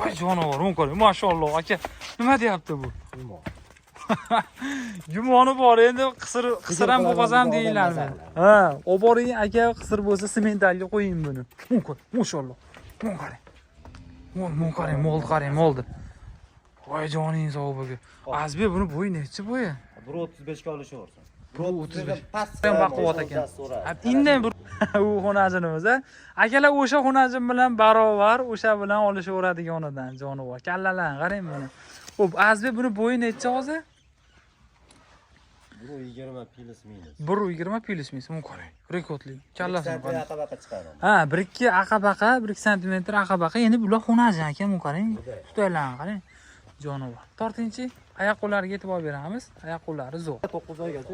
Voy jonivor, o'n ko'ring. Mashalloh aka. Nima deyapti bu? Gumoni bor, endi qisir ham bo'g'azam deylarmi? Ha, olib boring aka, qisir bo'lsa sementalga qo'ying buni. O'n ko'ring, mashalloh. O'n qarang. O'n qarang, molni qarang, molni. Voy joning sog' bo'lsin. Azbi buni bo'yi nechi bo'yi? 1.35 ga olishaversin. 1.35 past ham baquvvat ekan. Indan bir u xonajinimiz a. Akalar o'sha xonajin bilan barobar, o'sha bilan olishaveradiganidan jonivor. Kallalarni qarang buni. Xo'p, Azbi buni bo'yi necha hozir? 1.20 plus minus. 1.20 plus minus. Buni qarang. Rekordli. Kallasini qarang. Aqabaqa chiqadi. Ha, 1-2 aqabaqa, 1 sm aqabaqa. Endi bular xonajin ekan, buni qarang. Tutaylarni qarang. Jonivor. Tortinchi oyoq qo'llariga e'tibor beramiz. Oyoq qo'llari zo'r. 9 oygacha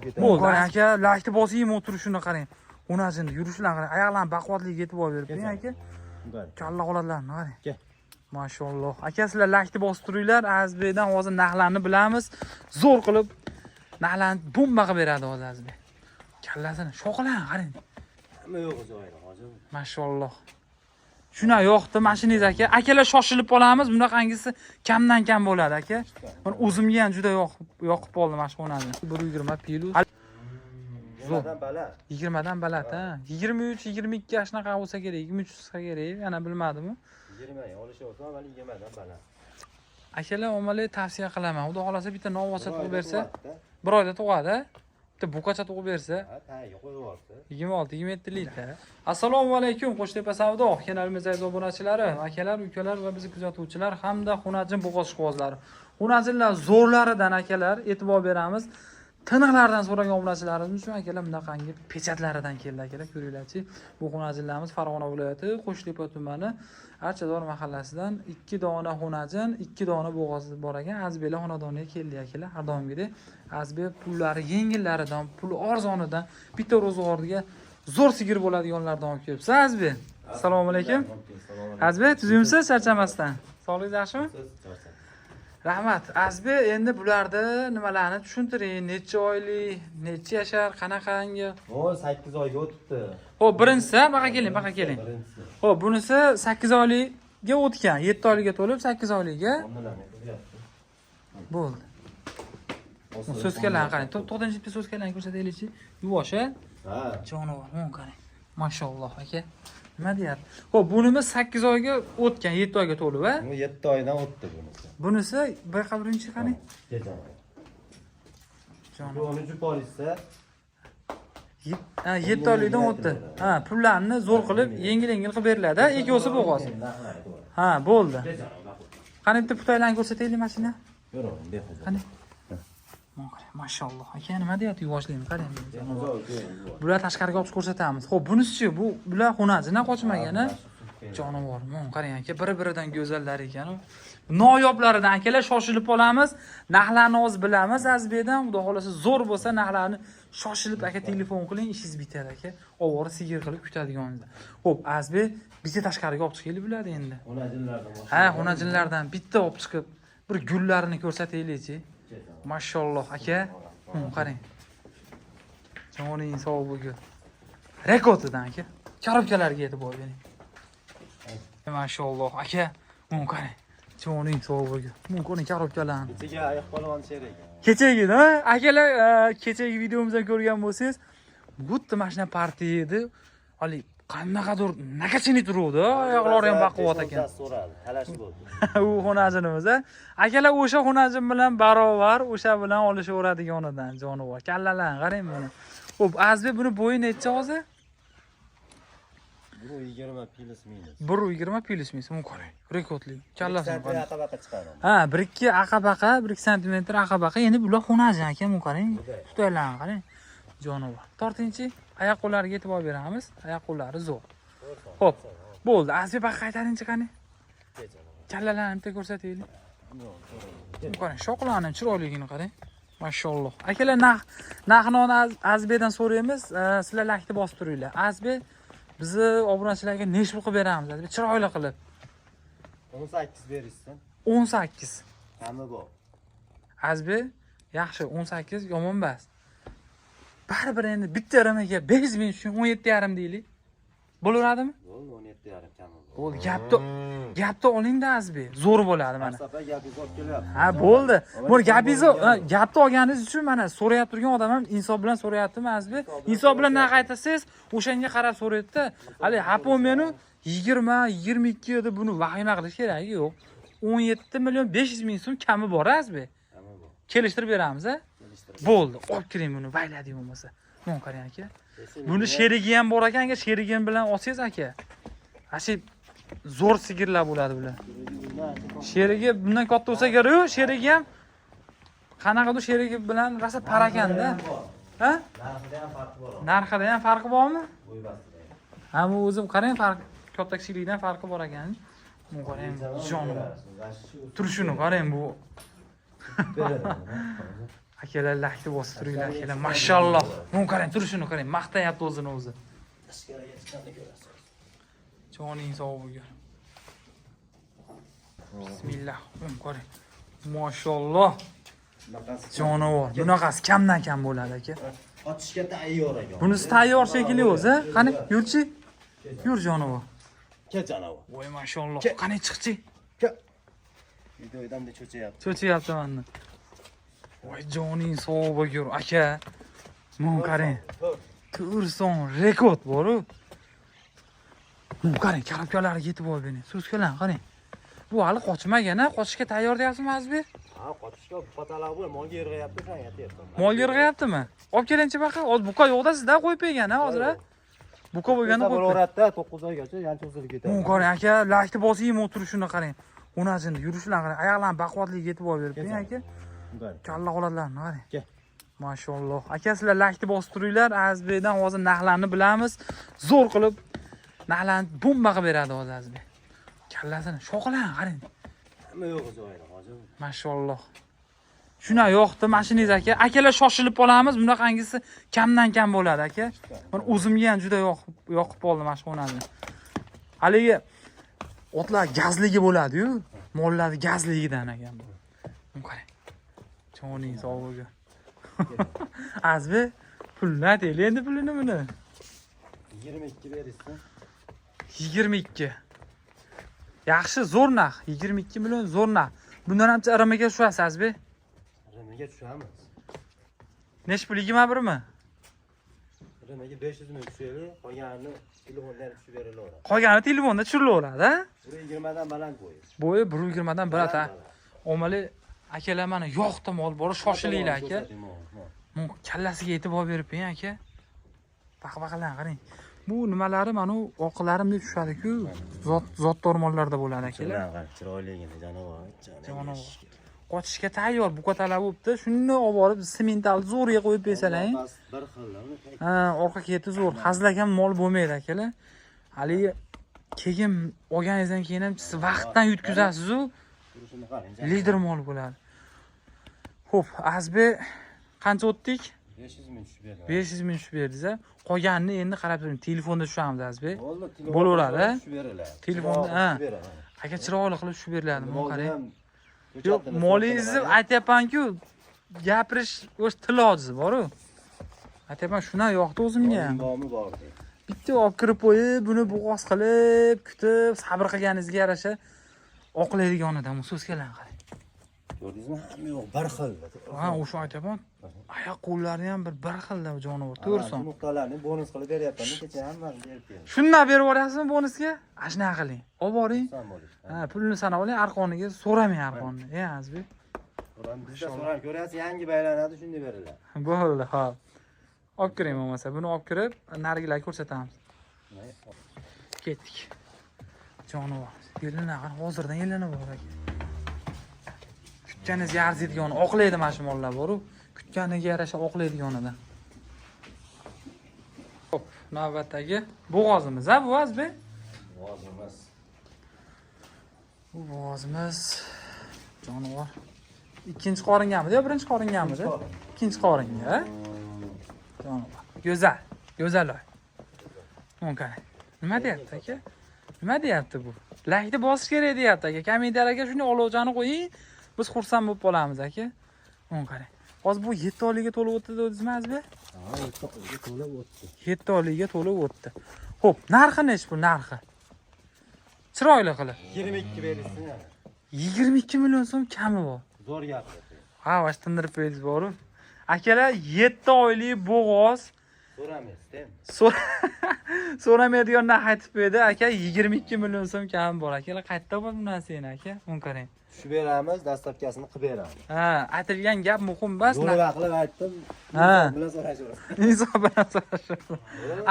ketadi. Bo'ldi aka, lakni bosing, motor shuni qarang. Xonajinni yurishlarini qarang. Oyoqlarning baquvvatligiga e'tibor berib bering aka. Kalla holatlarini qarang. Kel. Mashalloh. Aka sizlar lakni bosib turinglar. Azbeydan hozir narxlarni bilamiz. Zo'r qilib narxlarni bomba qilib beradi hozir Azbey. Kallasini, shoqlarni qarang. Hamma yo'q joyida hozir. Mashalloh. Shuna yo'qdi mashinangiz aka. Akalar shoshilib olamiz. Bunaqangisi kamdan kam bo'ladi aka. Men o'zimga ham juda yoqib qoldi mana shu xonani. 120 plus. 20dan baland. 20 dan baland ha. 23, 22 ga shunaqa bo'lsa kerak. 23 ga kerak. Yana bilmadim. 20 olishaversin, mana 20dan baland. Akalar ommalar tavsiya qilaman. Xudo xolasa bitta novocha tug'ib bersa, bir oyda tug'adi. Bitta buqacha tug'ib bersa, Ha, tagiga qo'yib yuborsa. 26-27 litr. Assalomu alaykum Qo'shtepa savdo kanalimiz aziz obunachilari, akalar, ukalar va bizni kuzatuvchilar hamda xonajin bo'g'oz ishqibozlari. Xonajinlar zo'rlaridan akalar e'tibor beramiz. Tiniqlardan so'ragan obunachilarimiz uchun akalar bunaqangi pechatlaridan keldi akalar, ko'ringlarchi. Bu xonajinlarimiz Farg'ona viloyati Qo'shtepa tumani Archador mahallasidan 2 dona xonajin, 2 dona bo'g'oz bor ekan. Azbeylar xonadoniga keldi akalar. Har doimgidek Azbey pullari yengillaridan, pul arzonidan, bitta ro'zg'orga zo'r sigir bo'ladiganlardan olib kelibsiz Azbey. Assalomu alaykum. Azbey, tuzimsiz charchamasdan. Sog'ligingiz yaxshimi? Rahmat. Azbey, endi bularda nimalarni tushuntiring? Necha oylik, necha yashar, qanaqangi? O 8 oyga o'tibdi. Xo'p, birinchisi, baqa keling. Xo'p, bunisi 8 oylikga o'tgan, 7 oylikka to'lib 8 oylikga. Bo'ldi. So'zkalarni qarang. 9-chi so'zkalarni ko'rsataylikchi. Yuvosh-a? Ha. Jonivor, o'n qarang. Mashalloh aka. Nima deyapti? Xo'p, bunimiz 8 oyga o'tgan, 7 oyga to'lib, a? Bu 7 oydan o'tdi bunisi. Bunisi birinchi qani? Kechaman. Jonivor. 10 polizsa 7 oylikdan o'tdi. Ha, pullarni zo'r qilib, yengil-yengil qilib beriladi, a? Ikkosi bo'g'oz. Ha, bo'ldi. Qani bitta putaylarni ko'rsataylik mashina? Yo'q, behozir. Qani? Mashalloh. Aka nima deyapti yuvoshlikni qarang. Bular tashqariga olib ko'rsatamiz. Xo'p, bunisi-chi, bular xonajindan qochmagan-a? Jonivor, men qarang aka, biri-biridan go'zallar ekan. Noyoblaridan akalar shoshilib olamiz. Narxlarni o'z bilamiz Azbeydan. Xudo xolasa zo'r bo'lsa narxlarni shoshilib aka telefon qiling, ishingiz bitadi aka. Ovora sigir qilib kutadiganingizda. Xo'p, Azbey bitta tashqariga olib chiqaylik bo'ladi endi. Xonajinlardan. Ha, xonajinlardan bitta olib chiqib, bir gullarini ko'rsataylikchi. Mashalloh aka. Qarang. Joning sog' bo'lsin. Rekordidan aka. Korobkalarga e'tibor bering. Mashalloh aka. Qarang. Joning sog' bo'lsin. Ko'ring korobkalarni. Kechaga oyoq polvon sherik. Kechagi, ha? Akalar, kechagi videomizdan ko'rgan bo'lsangiz, bitta mashina partiya edi. Hali qanaqadir nakachini turuvdi, oyoqlari ham baquvvat ekan. So'radi, talashib bo'ldi. U xonajinimiz, a? Akalar o'sha xonajin bilan barobar, o'sha bilan olishaveradiganidan jonivor. Kallalarni qarang buni. Xo'p, Azbey buni bo'yi necha hozir? 1.20 plus minus. 1.20 plus minus. Buni qarang. Rekordli. Kallasini qarang. Aqabaqa chiqadi. Ha, 1-2 aqabaqa, 1 sm aqabaqa. Endi bular xonajin ekan, buni qarang. Tutaylarni qarang. Jonivor. Tortinchi oyoq qo'llariga e'tibor beramiz. Oyoq qo'llari zo'r. Xo'p, bo'ldi. Azbey baqa qaytaringchi qani? Kallalarni bitta ko'rsataylik. Qarang, shoqlarni chiroyligini qarang. Mashalloh. Akalar, narxni Azbeydan so'raymiz. Sizlar lakni bosib turinglar. Azbey bizni obunachilarga nechta qilib beramiz? Azbey chiroyli qilib. 18 berishsin. 18. Hamma bor. Azbey, yaxshi, 18 yomon emas. Baribir endi bitta ramaga 5000 uchun 17,5 deylik. Bo'laveradimi? Bo'ldi 17,5 kami bor. Bo'ldi, gapni oling-da Azbek. Zo'r bo'ladi mana. Safar gapingiz olib kelyapti. Ha, bo'ldi. Bu gapni olganingiz uchun mana so'rayib turgan odam ham insof bilan so'rayaptimi Azbek? Insof bilan naq aytasiz, o'shanga qarab so'raydi-da. Hali hapon meni 20, 22 edi, buni vahima qilish keragi yo'q. 17 million 500 ming so'm kami bor Azbek. Kami bor. Kelishtirib beramiz, a? Bo'ldi, olib kiring buni, bayladik bo'lmasa. Mon qarang aka. Buni sherigi ham bor ekan, sherigim bilan olsangiz aka. Ashi zo'r sigirlar bo'ladi bular. Sherigi bundan katta bo'lsa kerak-ku, sherigi ham qanaqadir sherigi bilan rosa parakanda. Ha? Narxida ham farqi bor. Narxida ham farqi bormi? Bo'y bastida. Ha, bu o'zim qarang, farq katta kichiklikdan farqi bor ekan. Bu qarang, jonivor. Turishini qarang bu. Akalar lakni bosib turinglar, akalar. Mashalloh. Bu qarang, turishini qarang, maqtayapti o'zini o'zi. Tashqariga chiqqanda ko'rasiz. Joning sog' bo'lgan. Bismillah. Qarang. Mashalloh. Jonivor. Bunaqasi kamdan kam bo'ladi aka. Otishga tayyor ekan. Bunisi tayyor shekilli o'zi, qani, yurchi. Yur jonivor. Kel janovi. Voy mashalloh. Qani chiqchi. Videodan da cho'chayapti. Cho'chiyapti menni. Voy joning sog' bo'lgur aka. Mon qarang. Turson rekord bor-ku. Bu qarang, karobkalari yetib olgan. So'zkalar qarang. Bu hali qochmagan-a? Qochishga tayyor deyapsizmi Azbek? Ha, qochishga pataloq bo'l, molga yirg'ayapti, shunga aytyapman. Mol yirg'ayaptimi? Olib keling-chi baqa. Hozir buqa yo'qda sizda qo'yib bergan-a hozir-a? Buqa bo'lganda qo'yib. Bo'laveradida 9 oygacha yancha o'zilib ketadi. Bu qarang aka, lakni bosing, o'tirishini qarang. Onasini yurishlarini qarang, oyoqlarini baquvvatligiga yetib olib beribdi aka. Kalla holatlarini qarang. Kel. Mashalloh. Aka sizlar lakni bosib turinglar. Azbekdan hozir narxlarni bilamiz. Zo'r qilib narxlarni bomba qilib beradi hozir Azbek. Kallasini shoqilan qarang. Hamma yo'q joyida hozir. Mashalloh. Shuna yo'qdi mashinangiz aka. Akalar shoshilib olamiz. Bunaqangisi kamdan kam bo'ladi aka. Men o'zimga ham juda yoqib qoldi mashxonani. Haligi otlar gazligi bo'ladi-yu. Mollarni gazligidan ekan bu. Bu qarang. Joning sog' bo'lgan. Azbek pulni aytaylik endi pulini buni. 22 berishsin. 22. Yaxshi, zo'r narx. 22 million zo'r narx. Bundan ham irimiga tushasiz Azbek. Rimaga tushamiz. Nech pul 21 mi? Rimaga 500 ming tushaylik, qolganini telefondan tushib berilaveradi. Qolgani telefonda tushirilaveradi, ha? 120 dan baland bo'yi. Bo'yi 120 dan baland, ha. Omali akalar mana yo'qda mol bor, shoshilinglar aka. Bu kallasiga e'tibor berib-eng aka. Baqa-baqalar qarang. Bu nimalari mana u oqilarimga tushadi-ku, zotdor mollarda bo'ladi akalar. Chiroyligini janovar. Qochishga tayyor, buqatalar bo'libdi. Shuni olib borib semental zo'rga qo'yib bersalar. Bir xil. Ha, orqa keti zo'r. Hazlagan mol bo'lmaydi akalar. Haligi keyin olganingizdan keyin ham siz vaqtdan yutkazasiz-ku. Turishini qarang. Lider mol bo'ladi. Xo'p, Azbek qancha o'tdik? 500 ming tushib berdi. 500 ming tushib berdingiz-a. Qolganini endi qarab turing. Telefonda tushamiz Azbek. Bo'ldi, Bo'laveradi, ha? tushib beriladi. Telefonda, ha. Aka chiroyli qilib tushib beriladi, bu qarang. Yo'q, molingizni aytyapman-ku, gapirish o'sha til ojizi bor-ku. Aytyapman, shuna yoqdi o'zimga ham. Nomi bor. Bitta olib kirib qo'yib, buni bo'g'oz qilib, kutib, sabr qilganingizga yarasha oqlaydigan odam, so'zkalar qarang. Ko'rdingizmi? Hamma yo'q, bir xil. Ha, o'sha aytyapman. Oyoq qo'llari ham bir xilda jonivor, to'g'risi. Nuqtalarni bonus qilib beryapman. Kecha hammasini berib berdim. Shundan berib yuboryapsizmi bonusga? Ashuna qiling. Olib boring. Ha, pulni sanab oling, arqoniga so'ramang arqonni. Azbek. Bizda so'rab ko'rasiz, yangi baylanadi, shunday beriladi. Bo'ldi, xo'p. Olib kiring bo'lmasa, buni olib kirib, narigilarga ko'rsatamiz. Ketdik. Jonivor. Yelina, hozirdan yelina bor aka. Kutganingizga arziydigan, oqlaydi mana shu mollar bor-ku. Kutganiga yarasha oqlaydigonidan. Xo'p, navbatdagi bo'g'ozimiz, ha, bu Azbek? Bo'g'ozimiz. Bu bo'g'ozimiz jonivor. Ikkinchi qoringamidi yo birinchi qoringamidi? Ikkinchi qoringa, ha? Jonivor. Go'zal, go'zal oy. Qarang. Nima deyapti aka? Nima deyapti bu? Lakni bosish kerak deyapti aka. Kommentariyaga shuni olovchani qo'ying. Biz xursand bo'lib qolamiz aka. Qarang. Hozir bu 7 oylikka to'lib o'tdi dedingizmi azbi? Ha, to'lib o'tdi. 7 oylikka to'lib o'tdi. Xo'p, narxi nechi bu narxi? Chiroyli qilib. 22 berilsin yana. 22 million so'm kami bor. Zo'r gapirdi. Ha, vash tindirib qo'yingiz boru. Akalar 7 oylik bo'g'oz So'ramaysiz-da. so'ramaydigandan aytib qo'ydi. Aka 22 million so'm kami bor. Akalar qayerda bor bu narsani aka? Mun qarang. Tushib beramiz, dastavkasini qilib beramiz. Ha, aytilgan gap muhim bas. Zo'rroq qilib aytdim. Ha. Bilan so'rashamiz. Inson bilan so'rashamiz.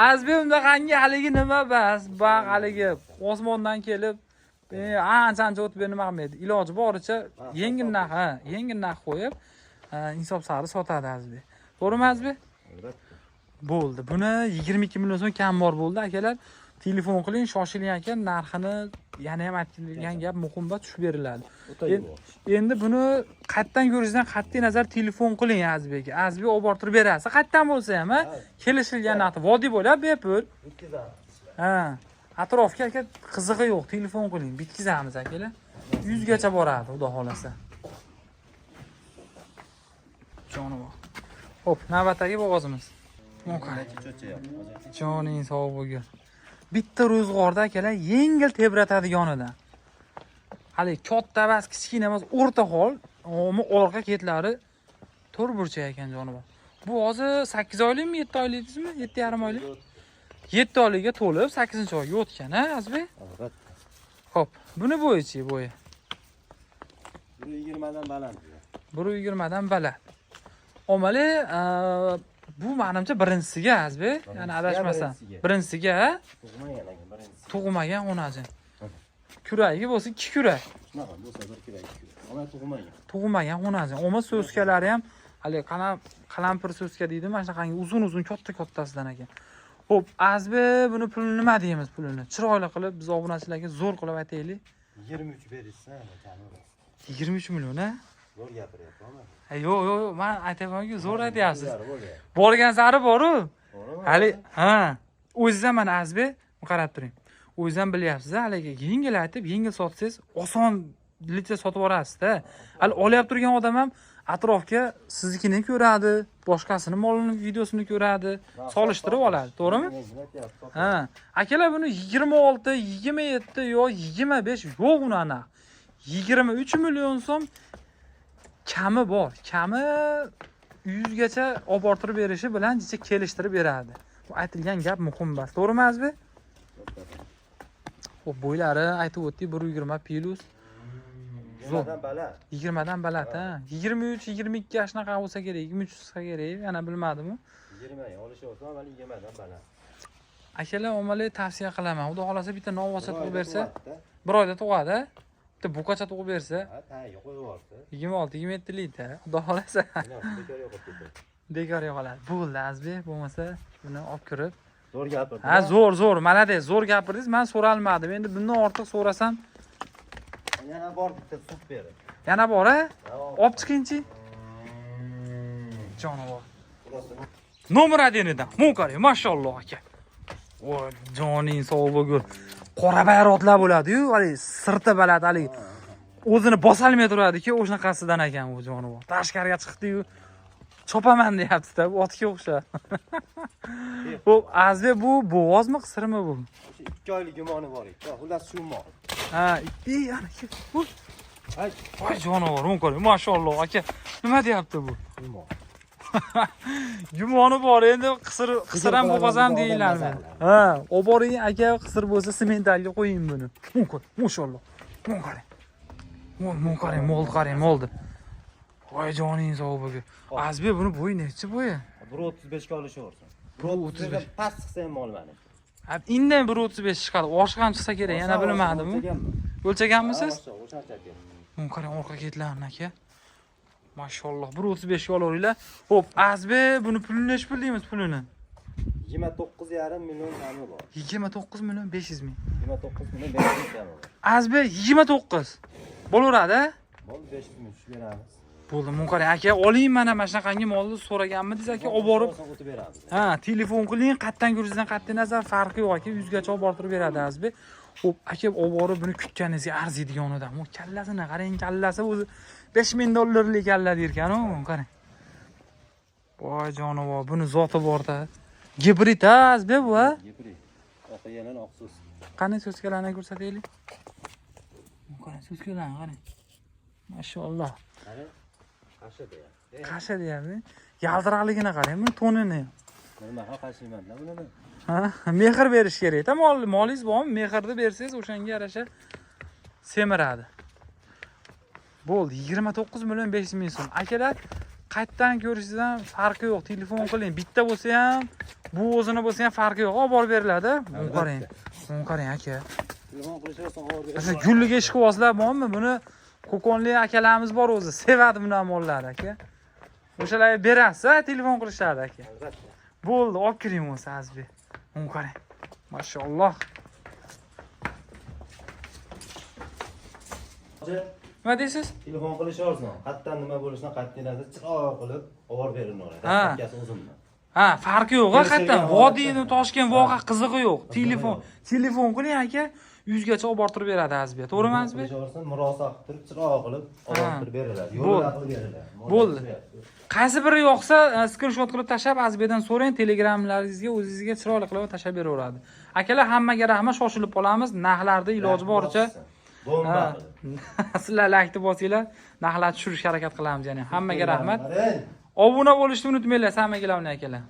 Azbi undaqangi haligi nima bas? Baq haligi osmondan kelib ancha o'tib nima qilmaydi. Iloji boricha yengil narx qo'yib insof sari sotadi azbi. To'g'rimi azbi? Albatta. Bo'ldi. Buni 22 million so'm kam bor bo'ldi akalar. Telefon qiling, shoshiling aka, narxini yana ham aytilgan gap muhimba tushib beriladi. Endi buni qayerdan ko'rishdan qat'iy nazar telefon qiling Azbekga. Azbek olib borib berasiz. Qayerdan bo'lsa ham, kelishilgan narxda vodiy bo'lib bepul. Ha, atrofga aka qizig'i yo'q, telefon qiling, bitkizamiz akalar. 100 gacha boradi, xudo xolasa. Jonivor. Hop, navbatdagi bo'g'ozimiz. Joning sog' bo'lgin. Bitta ro'zg'orda akalar yengil tebratadiganidan. Hali katta emas, kichkina emas, o'rta hol, orqa ketlari to'r burchak ekan jonivor. Bu hozir 8 oylikmi, 7 oylikmi, 7,5 oylik? 7 oylikka to'lib 8-oyga o'tgan, ha, Azbek? Albatta. Xo'p, buni bo'yichi bo'yi. 120 dan baland. 120 dan baland. Omali bu menimcha birinchisiga Azbek, ya'ni adashmasam. Birinchisiga, tug'magan onajin. Kuragi bo'lsa 2 kurak. Shunaqa bo'lsa 1 kurak, 2 kurak. Ama tug'magan. Tug'magan onajin. Oma so'skalari ham hali qalampir so'ska deydi, mana shunaqangi uzun-uzun katta-kattasidan ekan. Xo'p, Azbek buni pulini nima deymiz pulini? Chiroyli qilib biz obunachilarga zo'r qilib aytaylik. 23 berilsa, kami. 23 million, ha? Zo'r gapiryapman. Yo'q, men aytayman-ku, zo'r aytyapsiz. Borgan sari boru. Hali, ha. O'zingiz ham mana Azbek, qarab turing. O'zingiz ham bilyapsiz, haligi yengil aytib, yengil sotsangiz, osonlikcha sotib yuborasiz-da. Hali olyap turgan odam ham atrofga siznikini ko'radi, boshqasini molini videosini ko'radi, solishtirib oladi, to'g'rimi? Ha. Akalar buni 26, 27 yo 25 yo'q uni ana. 23 million so'm kami bor. Kami 100 gacha olib borib berishi bilan jicha kelishtirib beradi. Bu aytilgan gap muhim bas. To'g'rimi Azbek? Xo'p, bo'ylari aytib o'tdik 120 plus. 20 dan baland. 20 dan baland, ha. 23, 22 shunaqa bo'lsa kerak, 23 bo'lsa kerak, yana bilmadim. 20 olishyapti, mana 20 dan baland. Akalar, ommaviy tavsiya qilaman. Xudo xolasa bitta novvocha tug'ib bersa, bir oyda tug'adi. Bitta buqacha tug'ib bersa, Ha, tayyor qo'yib yubordi. 26, 27 likda, xudo xolasa. Bekor yo'qib ketdi. Bekor yo'qoladi. Bo'ldi Azbek, bo'lmasa buni olib kirib. Zo'r gapirdi. Ha, zo'r, malades, zo'r gapirdingiz. Men so'ralmadim. Endi bundan ortiq so'rasam, Yana bor bitta sut berdi. yana bor, ha? Olib chiqingchi. Jonivor. Nomer 1dan. Munkari, mashalloh aka. Voy, joning sog' bo'lgur. Qora bayroqlar bo'ladi-yu, hali sirti baland, hali o'zini bosolmay turadi-ku, o'shanaqasidan ekan bu jonivor. Tashqariga chiqdi-yu, chopaman deyapti-da, bu otga o'xshab. Bu Azbek bu bo'g'ozmi, qisirmi bu? 2 oylik gumoni bor ekan. Xullas shu mol. Ha, ana ki. Voy jonivor, munkari, mashalloh aka. Nima deyapti bu? Mol. Gumoni bor, endi qisir ham bo'g'ozam deylarmi? Ha, olib boring aka, qisir bo'lsa sementalga qo'ying buni. Munkari, mashalloh. Munkari. Munkari, mol qarang, moldi. Voy joning sog' bo'lgur. Azbek buni bo'yi nechi bo'yi? 1.35 ga olishaversin. 1.35 past chiqsa ham mol mana. Ha, indan 1.35 chiqadi. Oshiq ham chiqsa kerak, yana bilmadim. O'lchaganmisiz? O'lchaganman. Munkari orqa ketlarni aka. Mashalloh, 1.35 ga olaveringlar. Xo'p, Azbek buni pulini nechi pul deymiz pulini? 29,5 million kami bor. 29 million 500 ming. 29 million 500 ming kami bor. Azbek 29 bo'laveradi. Mol 500 ming tushib beramiz. Bo'ldi, Munkari aka, oling mana shunaqangi molni so'raganmidingiz aka, olib borib. o'tib beramiz. Ha, telefon qiling, qayerdan ko'ringizdan qat'iy nazar farqi yo'q aka, 100 gacha olib borib beradi Azbek. Xo'p, aka, olib borib buni kutganingizga arziydigan odam. U kallasini qarang, kallasi o'zi $5,000 kalla derkan-ku, qarang. Voy jonivor, buni zoti bor-da. Gibrid azbe bu, ha? Gibrid. Oqa yana oqsiz. Qani so'zkalarni ko'rsataylik. Qani so'zkalarni qani. Mashalloh. Qani? Qasha deyapti. Qasha deyapti. Yaltiroqligini qarang, bu tonini. Nima qashiyman-da buni? Ha, mehr berish kerak. Molingiz bormi? Mehrni bersangiz, o'shanga yarasha semiradi. Bo'ldi, 29 million 500 ming so'm. Akalar, qaytdan ko'rishingizdan farqi yo'q. Telefon qiling. Bitta bo'lsa ham, bu o'zini bo'lsa ham farqi yo'q. Olib borib beriladi. Buni qarang. Buni qarang aka. Telefon qilishsa olib Asa gulliga ishqibozlar bormi? Buni qo'qonli akalarimiz bor o'zi. Sevadi buni mollarni aka. O'shalarga berasiz, telefon qilishadi aka. Albatta. Bo'ldi, olib kiring o'zi Azbek. Buni qarang. Mashalloh. Nima deysiz? Telefon qilish arzon. Qayerdan nima bo'lishini qayerdan chiroq qilib olib berinadi. Ha. Dakikasi uzunmi? Ha, farqi yo'q. Haqiqatan vodiyni Toshkent voqa qizig'i yo'q. Telefon qiling aka, 100 gacha olib borib beradi Azbek. To'g'rimi Azbek? Murosa qilib turib chiroq qilib olib beriladi. Yo'llar qilib beriladi. Bo'ldi. Qaysi biri yoqsa, skrinshot qilib tashab Azbekdan so'rang, Telegramlaringizga o'zingizga chiroyli qilib tashab beraveradi. Akalar, hammaga rahmat, shoshilib qolamiz. Narxlarda iloji boricha bomba. Sizlar laykni bosinglar, narxlarni tushirishga harakat qilamiz, ya'ni. Hammaga rahmat. Obuna bo'lishni unutmanglar, hammaga akalar.